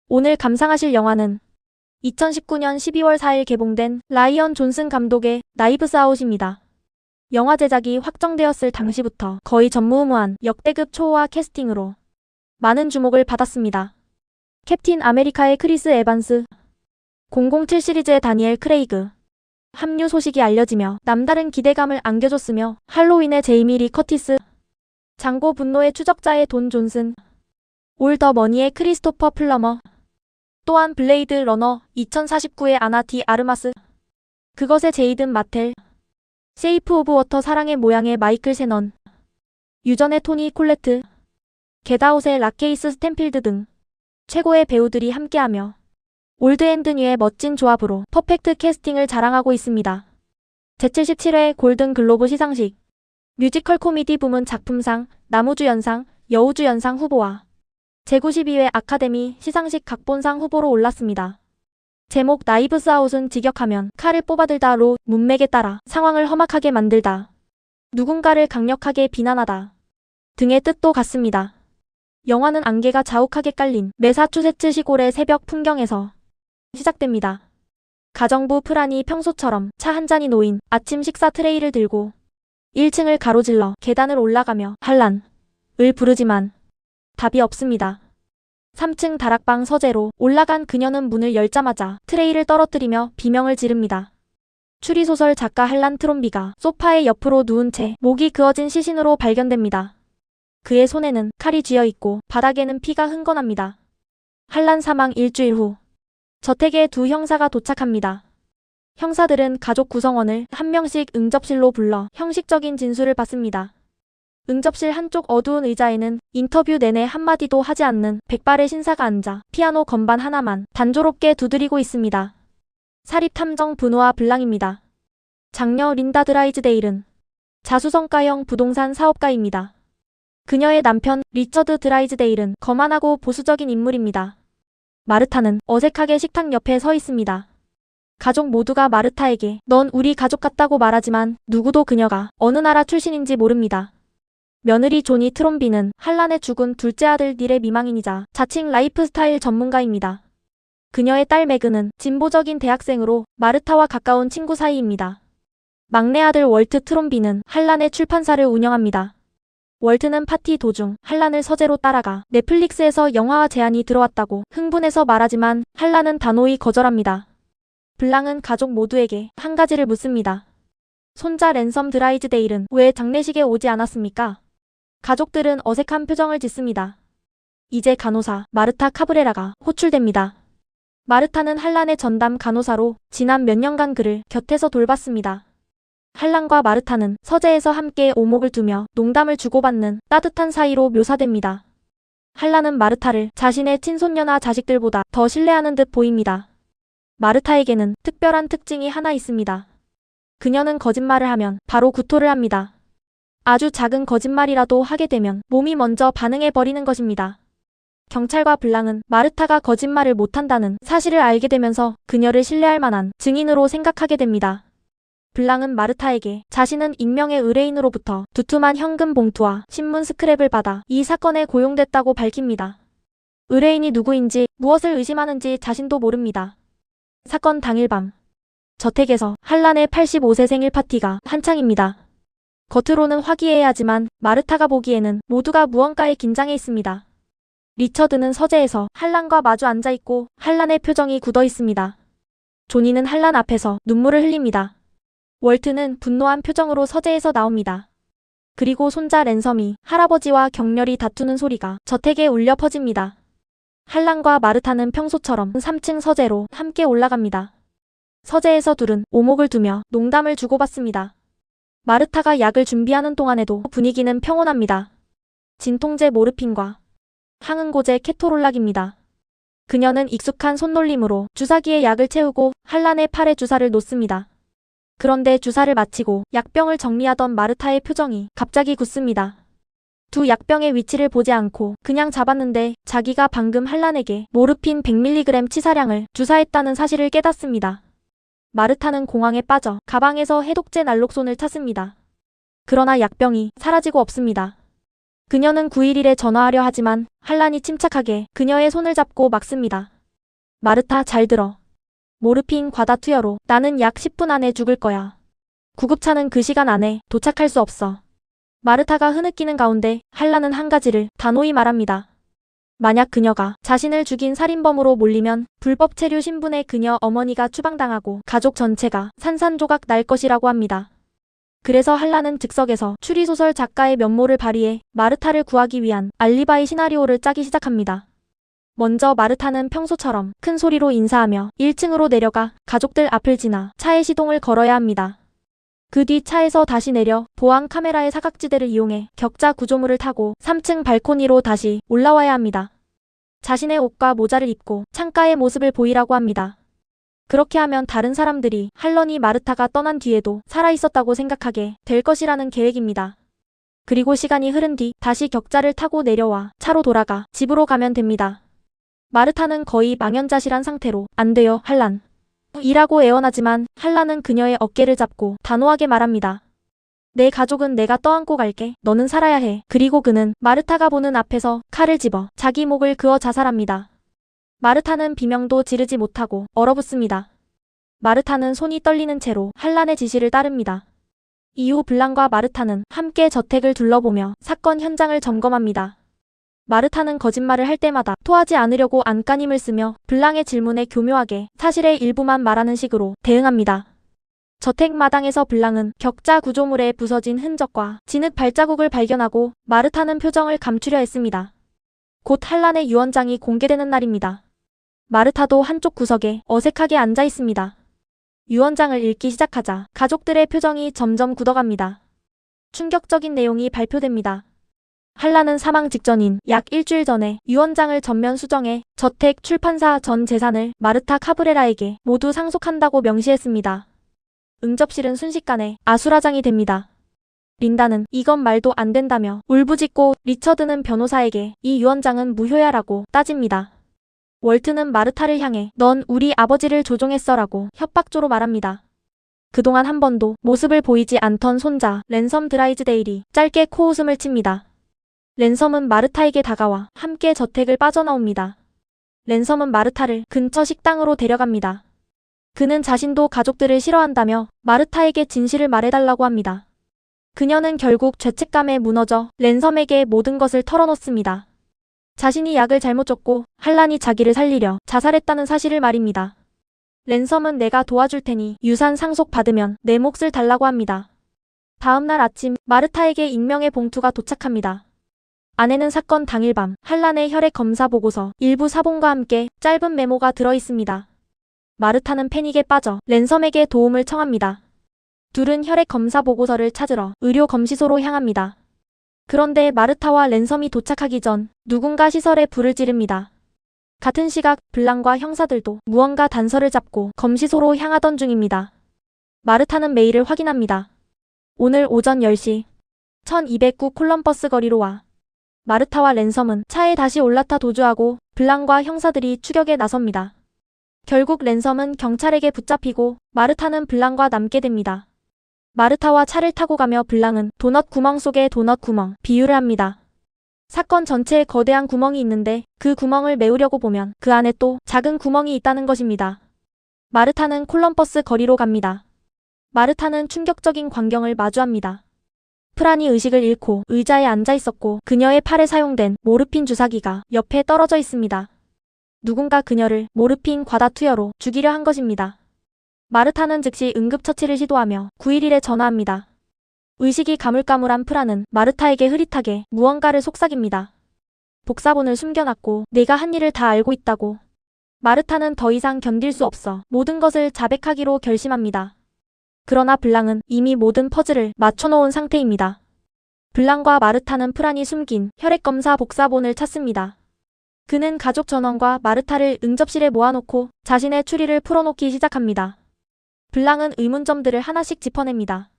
오늘 감상하실 영화는 2019년 12월 4일 개봉된 라이언 존슨 감독의 나이브스 아웃입니다. 영화 제작이 확정되었을 당시부터 거의 전무후무한 역대급 초호화 캐스팅으로 많은 주목을 받았습니다. 캡틴 아메리카의 크리스 에반스, 007 시리즈의 다니엘 크레이그 합류 소식이 알려지며 남다른 기대감을 안겨줬으며, 할로윈의 제이미 리 커티스, 장고 분노의 추적자의 돈 존슨, 올 더 머니의 크리스토퍼 플러머, 또한 블레이드 러너 2049의 아나 디 아르마스, 그것의 제이든 마텔, 쉐이프 오브 워터 사랑의 모양의 마이클 셰넌, 유전의 토니 콜레트, 겟아웃의 라케이스 스탠필드 등 최고의 배우들이 함께하며 올드 앤드 뉴의 멋진 조합으로 퍼펙트 캐스팅을 자랑하고 있습니다. 제77회 골든 글로브 시상식 뮤지컬 코미디 부문 작품상, 나무주연상, 여우주연상 후보와 제92회 아카데미 시상식 각본상 후보로 올랐습니다. 제목 나이브스 아웃은 직역하면 칼을 뽑아들다로 문맥에 따라 상황을 험악하게 만들다, 누군가를 강력하게 비난하다 등의 뜻도 같습니다. 영화는 안개가 자욱하게 깔린 매사추세츠 시골의 새벽 풍경에서 시작됩니다. 가정부 프란이 평소처럼 차 한 잔이 놓인 아침 식사 트레이를 들고 1층을 가로질러 계단을 올라가며 할란을 부르지만 답이 없습니다. 3층 다락방 서재로 올라간 그녀는 문을 열자마자 트레이를 떨어뜨리며 비명을 지릅니다. 추리소설 작가 할란 트롬비가 소파의 옆으로 누운 채 목이 그어진 시신으로 발견됩니다. 그의 손에는 칼이 쥐어있고 바닥에는 피가 흥건합니다. 할란 사망 일주일 후 저택에 두 형사가 도착합니다. 형사들은 가족 구성원을 한 명씩 응접실로 불러 형식적인 진술을 받습니다. 응접실 한쪽 어두운 의자에는 인터뷰 내내 한마디도 하지 않는 백발의 신사가 앉아 피아노 건반 하나만 단조롭게 두드리고 있습니다. 사립탐정 브누아 블랑입니다. 장녀 린다 드라이즈데일은 자수성가형 부동산 사업가입니다. 그녀의 남편 리처드 드라이즈데일은 거만하고 보수적인 인물입니다. 마르타는 어색하게 식탁 옆에 서 있습니다. 가족 모두가 마르타에게 넌 우리 가족 같다고 말하지만 누구도 그녀가 어느 나라 출신인지 모릅니다. 며느리 조니 트롬비는 할란의 죽은 둘째 아들 닐의 미망인이자 자칭 라이프스타일 전문가입니다. 그녀의 딸 매그는 진보적인 대학생으로 마르타와 가까운 친구 사이입니다. 막내 아들 월트 트롬비는 할란의 출판사를 운영합니다. 월트는 파티 도중 할란을 서재로 따라가 넷플릭스에서 영화화 제안이 들어왔다고 흥분해서 말하지만 할란은 단호히 거절합니다. 블랑은 가족 모두에게 한 가지를 묻습니다. 손자 랜섬 드라이즈데일은 왜 장례식에 오지 않았습니까? 가족들은 어색한 표정을 짓습니다. 이제 간호사 마르타 카브레라가 호출됩니다. 마르타는 할란의 전담 간호사로 지난 몇 년간 그를 곁에서 돌봤습니다. 할란과 마르타는 서재에서 함께 오목을 두며 농담을 주고받는 따뜻한 사이로 묘사됩니다. 할란은 마르타를 자신의 친손녀나 자식들보다 더 신뢰하는 듯 보입니다. 마르타에게는 특별한 특징이 하나 있습니다. 그녀는 거짓말을 하면 바로 구토를 합니다. 아주 작은 거짓말이라도 하게 되면 몸이 먼저 반응해버리는 것입니다. 경찰과 블랑은 마르타가 거짓말을 못한다는 사실을 알게 되면서 그녀를 신뢰할 만한 증인으로 생각하게 됩니다. 블랑은 마르타에게 자신은 익명의 의뢰인으로부터 두툼한 현금 봉투와 신문 스크랩을 받아 이 사건에 고용됐다고 밝힙니다. 의뢰인이 누구인지 무엇을 의심하는지 자신도 모릅니다. 사건 당일 밤 저택에서 할란의 85세 생일 파티가 한창입니다. 겉으로는 화기애애하지만 마르타가 보기에는 모두가 무언가에 긴장해 있습니다. 리처드는 서재에서 할란과 마주 앉아있고 할란의 표정이 굳어 있습니다. 조니는 할란 앞에서 눈물을 흘립니다. 월트는 분노한 표정으로 서재에서 나옵니다. 그리고 손자 랜섬이 할아버지와 격렬히 다투는 소리가 저택에 울려 퍼집니다. 할란과 마르타는 평소처럼 3층 서재로 함께 올라갑니다. 서재에서 둘은 오목을 두며 농담을 주고받습니다. 마르타가 약을 준비하는 동안에도 분위기는 평온합니다. 진통제 모르핀과 항응고제 케토롤락입니다. 그녀는 익숙한 손놀림으로 주사기에 약을 채우고 할란의 팔에 주사를 놓습니다. 그런데 주사를 마치고 약병을 정리하던 마르타의 표정이 갑자기 굳습니다. 두 약병의 위치를 보지 않고 그냥 잡았는데 자기가 방금 할란에게 모르핀 100mg 치사량을 주사했다는 사실을 깨닫습니다. 마르타는 공황에 빠져 가방에서 해독제 난록손을 찾습니다. 그러나 약병이 사라지고 없습니다. 그녀는 911에 전화하려 하지만 할란이 침착하게 그녀의 손을 잡고 막습니다. 마르타 잘 들어. 모르핀 과다 투여로 나는 약 10분 안에 죽을 거야. 구급차는 그 시간 안에 도착할 수 없어. 마르타가 흐느끼는 가운데 한라는 한 가지를 단호히 말합니다. 만약 그녀가 자신을 죽인 살인범으로 몰리면 불법 체류 신분의 그녀 어머니가 추방당하고 가족 전체가 산산조각 날 것이라고 합니다. 그래서 한라는 즉석에서 추리소설 작가의 면모를 발휘해 마르타를 구하기 위한 알리바이 시나리오를 짜기 시작합니다. 먼저 마르타는 평소처럼 큰 소리로 인사하며 1층으로 내려가 가족들 앞을 지나 차의 시동을 걸어야 합니다. 그 뒤 차에서 다시 내려 보안 카메라의 사각지대를 이용해 격자 구조물을 타고 3층 발코니로 다시 올라와야 합니다. 자신의 옷과 모자를 입고 창가의 모습을 보이라고 합니다. 그렇게 하면 다른 사람들이 할런이 마르타가 떠난 뒤에도 살아있었다고 생각하게 될 것이라는 계획입니다. 그리고 시간이 흐른 뒤 다시 격자를 타고 내려와 차로 돌아가 집으로 가면 됩니다. 마르타는 거의 망연자실한 상태로 안 돼요, 할란. 이라고 애원하지만 한라는 그녀의 어깨를 잡고 단호하게 말합니다. 내 가족은 내가 떠안고 갈게. 너는 살아야 해. 그리고 그는 마르타가 보는 앞에서 칼을 집어 자기 목을 그어 자살합니다. 마르타는 비명도 지르지 못하고 얼어붙습니다. 마르타는 손이 떨리는 채로 한란의 지시를 따릅니다. 이후 블랑과 마르타는 함께 저택을 둘러보며 사건 현장을 점검합니다. 마르타는 거짓말을 할 때마다 토하지 않으려고 안간힘을 쓰며 블랑의 질문에 교묘하게 사실의 일부만 말하는 식으로 대응합니다. 저택 마당에서 블랑은 격자 구조물에 부서진 흔적과 진흙 발자국을 발견하고 마르타는 표정을 감추려 했습니다. 곧 한란의 유언장이 공개되는 날입니다. 마르타도 한쪽 구석에 어색하게 앉아 있습니다. 유언장을 읽기 시작하자 가족들의 표정이 점점 굳어갑니다. 충격적인 내용이 발표됩니다. 한라는 사망 직전인 약 일주일 전에 유언장을 전면 수정해 저택, 출판사 전 재산을 마르타 카브레라에게 모두 상속한다고 명시했습니다. 응접실은 순식간에 아수라장이 됩니다. 린다는 이건 말도 안 된다며 울부짖고 리처드는 변호사에게 이 유언장은 무효야라고 따집니다. 월트는 마르타를 향해 넌 우리 아버지를 조종했어라고 협박조로 말합니다. 그동안 한 번도 모습을 보이지 않던 손자 랜섬 드라이즈데일이 짧게 코웃음을 칩니다. 랜섬은 마르타에게 다가와 함께 저택을 빠져나옵니다. 랜섬은 마르타를 근처 식당으로 데려갑니다. 그는 자신도 가족들을 싫어한다며 마르타에게 진실을 말해달라고 합니다. 그녀는 결국 죄책감에 무너져 랜섬에게 모든 것을 털어놓습니다. 자신이 약을 잘못 줬고 한란이 자기를 살리려 자살했다는 사실을 말입니다. 랜섬은 내가 도와줄 테니 유산 상속받으면 내 몫을 달라고 합니다. 다음날 아침 마르타에게 익명의 봉투가 도착합니다. 안에는 사건 당일 밤 한란의 혈액 검사 보고서 일부 사본과 함께 짧은 메모가 들어있습니다. 마르타는 패닉에 빠져 랜섬에게 도움을 청합니다. 둘은 혈액 검사 보고서를 찾으러 의료 검시소로 향합니다. 그런데 마르타와 랜섬이 도착하기 전 누군가 시설에 불을 지릅니다. 같은 시각 블랑과 형사들도 무언가 단서를 잡고 검시소로 향하던 중입니다. 마르타는 메일을 확인합니다. 오늘 오전 10시 1209 콜럼버스 거리로 와. 마르타와 랜섬은 차에 다시 올라타 도주하고 블랑과 형사들이 추격에 나섭니다. 결국 랜섬은 경찰에게 붙잡히고 마르타는 블랑과 남게 됩니다. 마르타와 차를 타고 가며 블랑은 도넛 구멍 속에 도넛 구멍 비유를 합니다. 사건 전체에 거대한 구멍이 있는데 그 구멍을 메우려고 보면 그 안에 또 작은 구멍이 있다는 것입니다. 마르타는 콜럼버스 거리로 갑니다. 마르타는 충격적인 광경을 마주합니다. 프란이 의식을 잃고 의자에 앉아 있었고 그녀의 팔에 사용된 모르핀 주사기가 옆에 떨어져 있습니다. 누군가 그녀를 모르핀 과다 투여로 죽이려 한 것입니다. 마르타는 즉시 응급처치를 시도하며 911에 전화합니다. 의식이 가물가물한 프란은 마르타에게 흐릿하게 무언가를 속삭입니다. 복사본을 숨겨놨고 내가 한 일을 다 알고 있다고. 마르타는 더 이상 견딜 수 없어 모든 것을 자백하기로 결심합니다. 그러나 블랑은 이미 모든 퍼즐을 맞춰놓은 상태입니다. 블랑과 마르타는 프란이 숨긴 혈액검사 복사본을 찾습니다. 그는 가족 전원과 마르타를 응접실에 모아놓고 자신의 추리를 풀어놓기 시작합니다. 블랑은 의문점들을 하나씩 짚어냅니다.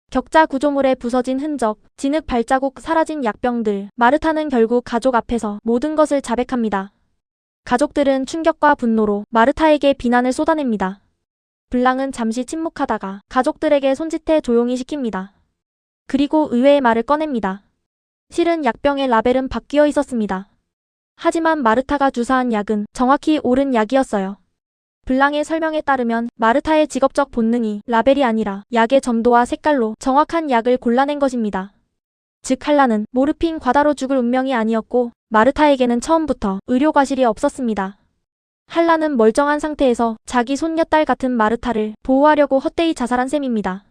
격자 구조물에 부서진 흔적, 진흙 발자국, 사라진 약병들. 마르타는 결국 가족 앞에서 모든 것을 자백합니다. 가족들은 충격과 분노로 마르타에게 비난을 쏟아냅니다. 블랑은 잠시 침묵하다가 가족들에게 손짓해 조용히 시킵니다. 그리고 의외의 말을 꺼냅니다. 실은 약병의 라벨은 바뀌어 있었습니다. 하지만 마르타가 주사한 약은 정확히 옳은 약이었어요. 블랑의 설명에 따르면 마르타의 직업적 본능이 라벨이 아니라 약의 점도와 색깔로 정확한 약을 골라낸 것입니다. 즉 한라는 모르핀 과다로 죽을 운명이 아니었고 마르타에게는 처음부터 의료 과실이 없었습니다. 한라는 멀쩡한 상태에서 자기 손녀딸 같은 마르타를 보호하려고 헛되이 자살한 셈입니다.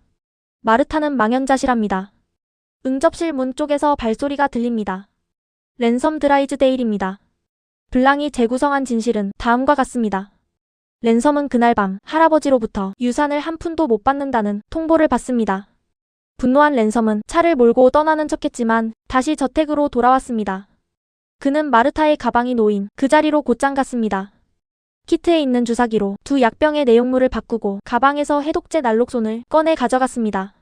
마르타는 망연자실합니다. 응접실 문 쪽에서 발소리가 들립니다. 랜섬 드라이즈데일입니다. 블랑이 재구성한 진실은 다음과 같습니다. 랜섬은 그날 밤 할아버지로부터 유산을 한 푼도 못 받는다는 통보를 받습니다. 분노한 랜섬은 차를 몰고 떠나는 척했지만 다시 저택으로 돌아왔습니다. 그는 마르타의 가방이 놓인 그 자리로 곧장 갔습니다. 키트에 있는 주사기로 두 약병의 내용물을 바꾸고 가방에서 해독제 난록손을 꺼내 가져갔습니다.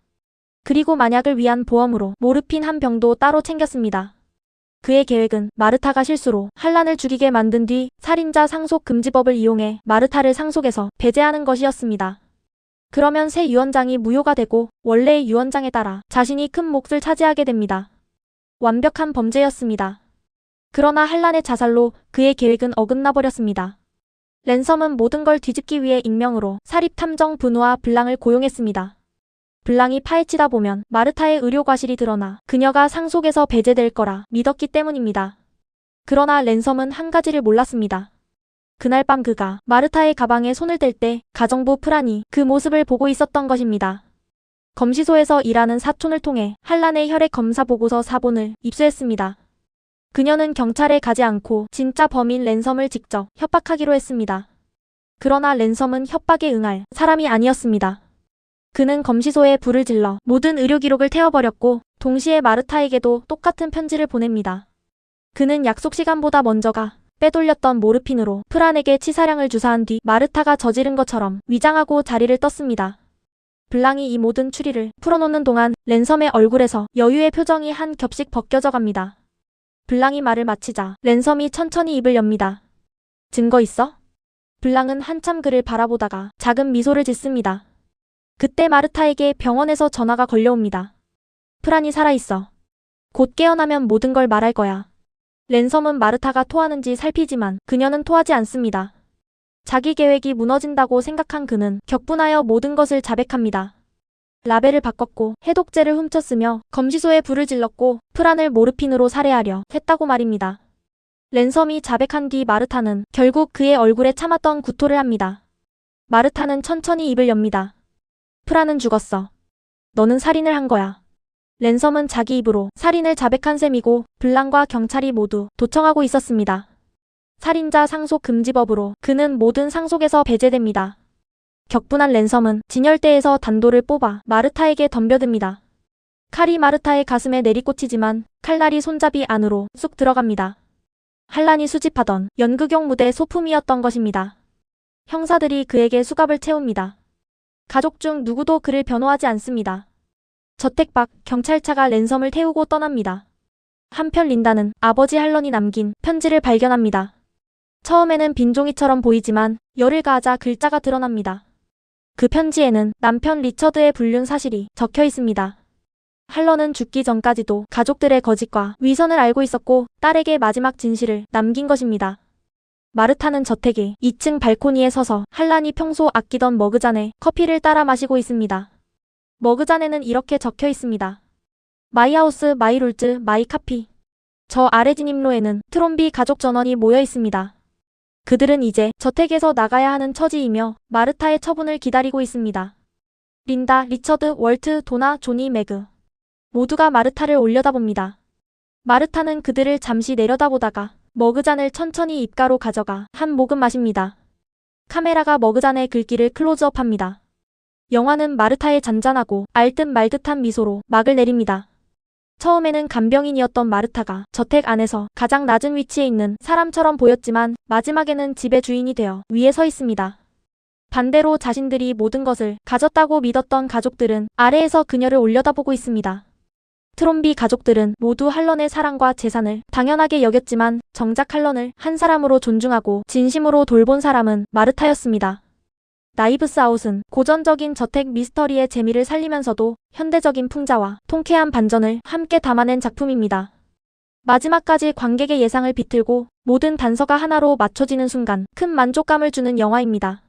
그리고 만약을 위한 보험으로 모르핀 한 병도 따로 챙겼습니다. 그의 계획은 마르타가 실수로 한란을 죽이게 만든 뒤 살인자 상속 금지법을 이용해 마르타를 상속해서 배제하는 것이었습니다. 그러면 새 유언장이 무효가 되고 원래의 유언장에 따라 자신이 큰 몫을 차지하게 됩니다. 완벽한 범죄였습니다. 그러나 한란의 자살로 그의 계획은 어긋나 버렸습니다. 랜섬은 모든 걸 뒤집기 위해 익명으로 사립탐정 분우와 블랑을 고용했습니다. 블랑이 파헤치다 보면 마르타의 의료 과실이 드러나 그녀가 상속에서 배제될 거라 믿었기 때문입니다. 그러나 랜섬은 한 가지를 몰랐습니다. 그날 밤 그가 마르타의 가방에 손을 댈 때 가정부 프란이 그 모습을 보고 있었던 것입니다. 검시소에서 일하는 사촌을 통해 한란의 혈액 검사 보고서 사본을 입수했습니다. 그녀는 경찰에 가지 않고 진짜 범인 랜섬을 직접 협박하기로 했습니다. 그러나 랜섬은 협박에 응할 사람이 아니었습니다. 그는 검시소에 불을 질러 모든 의료 기록을 태워버렸고 동시에 마르타에게도 똑같은 편지를 보냅니다. 그는 약속 시간보다 먼저 가 빼돌렸던 모르핀으로 프란에게 치사량을 주사한 뒤 마르타가 저지른 것처럼 위장하고 자리를 떴습니다. 블랑이 이 모든 추리를 풀어놓는 동안 랜섬의 얼굴에서 여유의 표정이 한 겹씩 벗겨져 갑니다. 블랑이 말을 마치자 랜섬이 천천히 입을 엽니다. 증거 있어? 블랑은 한참 그를 바라보다가 작은 미소를 짓습니다. 그때 마르타에게 병원에서 전화가 걸려옵니다. 프란이 살아있어. 곧 깨어나면 모든 걸 말할 거야. 랜섬은 마르타가 토하는지 살피지만 그녀는 토하지 않습니다. 자기 계획이 무너진다고 생각한 그는 격분하여 모든 것을 자백합니다. 라벨을 바꿨고 해독제를 훔쳤으며 검시소에 불을 질렀고 프란을 모르핀으로 살해하려 했다고 말입니다. 랜섬이 자백한 뒤 마르타는 결국 그의 얼굴에 참았던 구토를 합니다. 마르타는 천천히 입을 엽니다. 프란은 죽었어. 너는 살인을 한 거야. 랜섬은 자기 입으로 살인을 자백한 셈이고 블랑과 경찰이 모두 도청하고 있었습니다. 살인자 상속 금지법으로 그는 모든 상속에서 배제됩니다. 격분한 랜섬은 진열대에서 단도를 뽑아 마르타에게 덤벼듭니다. 칼이 마르타의 가슴에 내리꽂히지만 칼날이 손잡이 안으로 쑥 들어갑니다. 한란이 수집하던 연극용 무대 소품이었던 것입니다. 형사들이 그에게 수갑을 채웁니다. 가족 중 누구도 그를 변호하지 않습니다. 저택 밖 경찰차가 랜섬을 태우고 떠납니다. 한편 린다는 아버지 할런이 남긴 편지를 발견합니다. 처음에는 빈종이처럼 보이지만 열을 가하자 글자가 드러납니다. 그 편지에는 남편 리처드의 불륜 사실이 적혀 있습니다. 할런은 죽기 전까지도 가족들의 거짓과 위선을 알고 있었고 딸에게 마지막 진실을 남긴 것입니다. 마르타는 저택의 2층 발코니에 서서 한란이 평소 아끼던 머그잔에 커피를 따라 마시고 있습니다. 머그잔에는 이렇게 적혀 있습니다. 마이 하우스, 마이 룰즈, 마이 카피. 저 아래 진입로에는 트롬비 가족 전원이 모여 있습니다. 그들은 이제 저택에서 나가야 하는 처지이며 마르타의 처분을 기다리고 있습니다. 린다, 리처드, 월트, 도나, 조니, 매그. 모두가 마르타를 올려다봅니다. 마르타는 그들을 잠시 내려다보다가 머그잔을 천천히 입가로 가져가 한 모금 마십니다. 카메라가 머그잔의 글귀를 클로즈업합니다. 영화는 마르타의 잔잔하고 알듯 말듯한 미소로 막을 내립니다. 처음에는 간병인이었던 마르타가 저택 안에서 가장 낮은 위치에 있는 사람처럼 보였지만 마지막에는 집의 주인이 되어 위에 서 있습니다. 반대로 자신들이 모든 것을 가졌다고 믿었던 가족들은 아래에서 그녀를 올려다보고 있습니다. 트롬비 가족들은 모두 할런의 사랑과 재산을 당연하게 여겼지만 정작 할런을 한 사람으로 존중하고 진심으로 돌본 사람은 마르타였습니다. 나이브스 아웃은 고전적인 저택 미스터리의 재미를 살리면서도 현대적인 풍자와 통쾌한 반전을 함께 담아낸 작품입니다. 마지막까지 관객의 예상을 비틀고 모든 단서가 하나로 맞춰지는 순간 큰 만족감을 주는 영화입니다.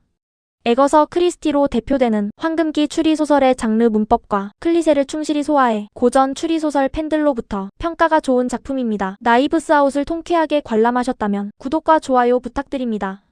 에거서 크리스티로 대표되는 황금기 추리소설의 장르 문법과 클리셰를 충실히 소화해 고전 추리소설 팬들로부터 평가가 좋은 작품입니다. 나이브스 아웃을 통쾌하게 관람하셨다면 구독과 좋아요 부탁드립니다.